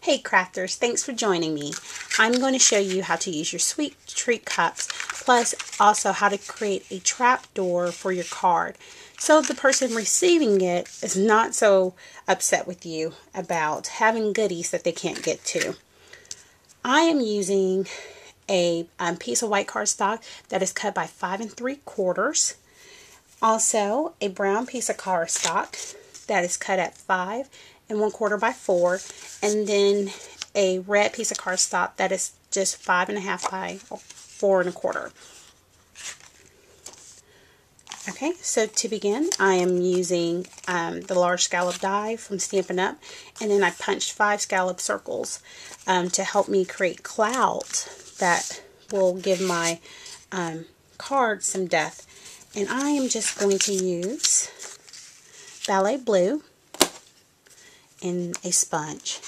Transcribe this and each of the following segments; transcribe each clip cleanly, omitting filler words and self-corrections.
Hey crafters, thanks for joining me. I'm going to show you how to use your sweet treat cups, plus also how to create a trap door for your card, so the person receiving it is not so upset with you about having goodies that they can't get to. I am using a piece of white cardstock that is cut by 5 3/4. Also, a brown piece of cardstock that is cut at 5 1/4 by 4, and then a red piece of cardstock that is just 5 1/2 by 4 1/4. Okay, so to begin, I am using the large scallop die from Stampin' Up, and then I punched 5 scallop circles to help me create clouds that will give my card some depth. And I am just going to use ballet blue and a sponge.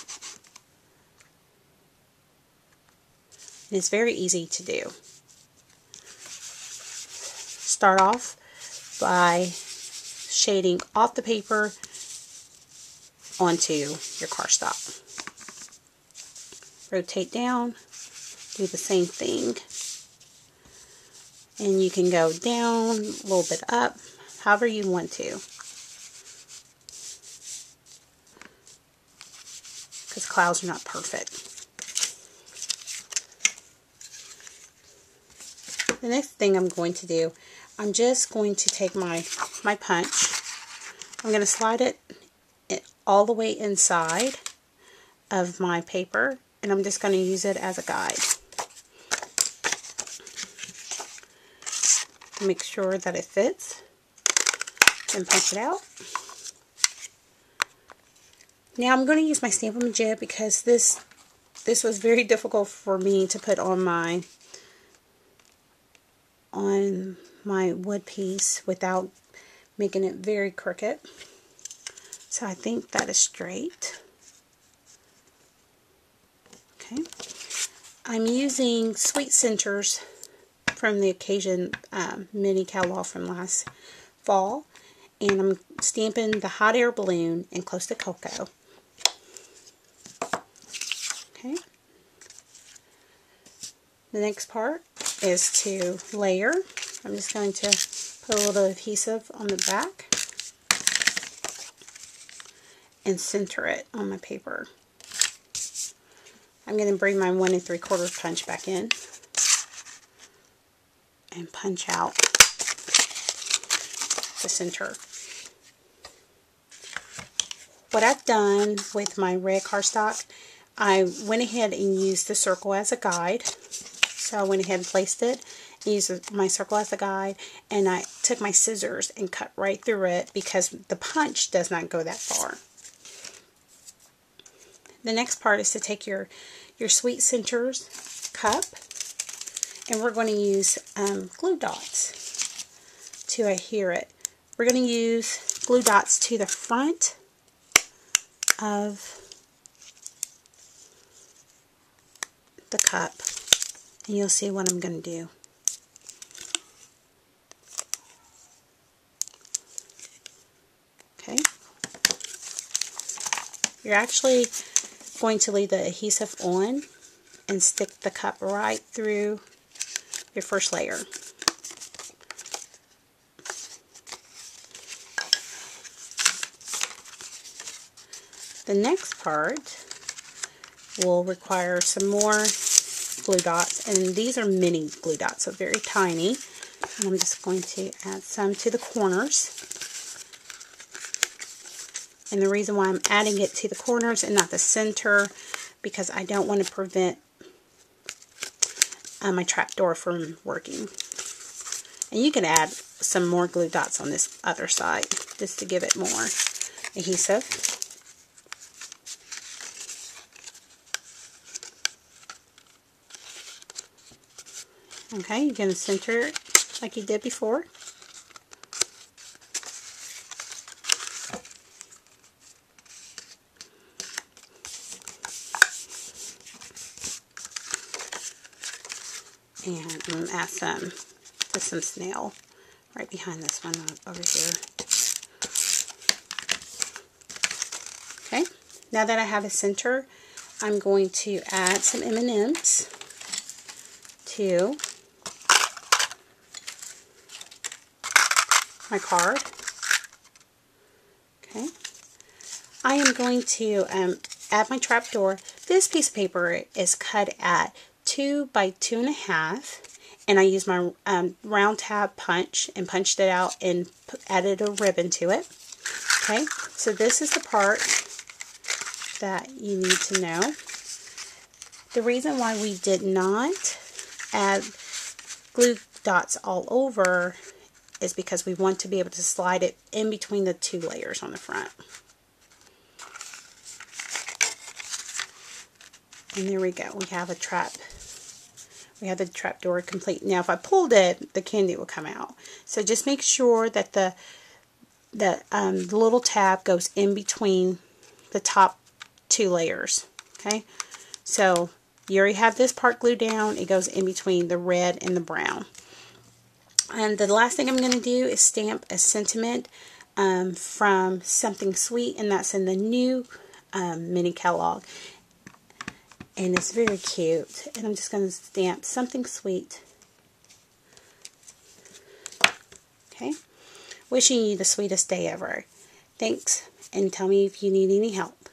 And it's very easy to do. Start off by shading off the paper onto your cardstock. Rotate down, do the same thing, and you can go down, a little bit up, however you want to, because clouds are not perfect. The next thing I'm going to do, I'm just going to take my punch. I'm going to slide it all the way inside of my paper, and I'm just going to use it as a guide to make sure that it fits, and punch it out. Now I'm going to use my Stampin' jib because this was very difficult for me to put on my wood piece without making it very crooked. So I think that is straight. Okay. I'm using Sweet Centers from the Occasion mini catalog from last fall, and I'm stamping the hot air balloon and Close to Cocoa. Okay. The next part is to layer. I'm just going to put a little adhesive on the back and center it on my paper. I'm going to bring my 1 3/4 punch back in and punch out the center. What I've done with my red cardstock, I went ahead and used the circle as a guide. So I went ahead and placed it, used my circle as a guide, and I took my scissors and cut right through it because the punch does not go that far. The next part is to take your Sweet Centers cup, and we're going to use glue dots to adhere it. We're going to use glue dots to the front of the cup, and you'll see what I'm going to do. Okay. You're actually going to leave the adhesive on and stick the cup right through your first layer. The next part will require some more glue dots, and these are mini glue dots, so very tiny. And I'm just going to add some to the corners. And the reason why I'm adding it to the corners and not the center, because I don't want to prevent my trapdoor from working. And you can add some more glue dots on this other side just to give it more adhesive. Okay, you're going to center it like you did before. And I'm going to add some snail right behind this one over here. Okay, now that I have a center, I'm going to add some M&Ms to my card. Okay. I am going to add my trapdoor. This piece of paper is cut at 2 by 2.5, and I used my round tab punch and punched it out and added a ribbon to it. Okay, so this is the part that you need to know. The reason why we did not add glue dots all over is because we want to be able to slide it in between the 2 layers on the front. And there we go. We have a trap. We have the trap door complete. Now, if I pulled it, the candy will come out. So just make sure that the little tab goes in between the top 2 layers. Okay. So you already have this part glued down. It goes in between the red and the brown. And the last thing I'm going to do is stamp a sentiment from Something Sweet, and that's in the new mini catalog. And it's very cute. And I'm just going to stamp Something Sweet. Okay. Wishing you the sweetest day ever. Thanks, and tell me if you need any help.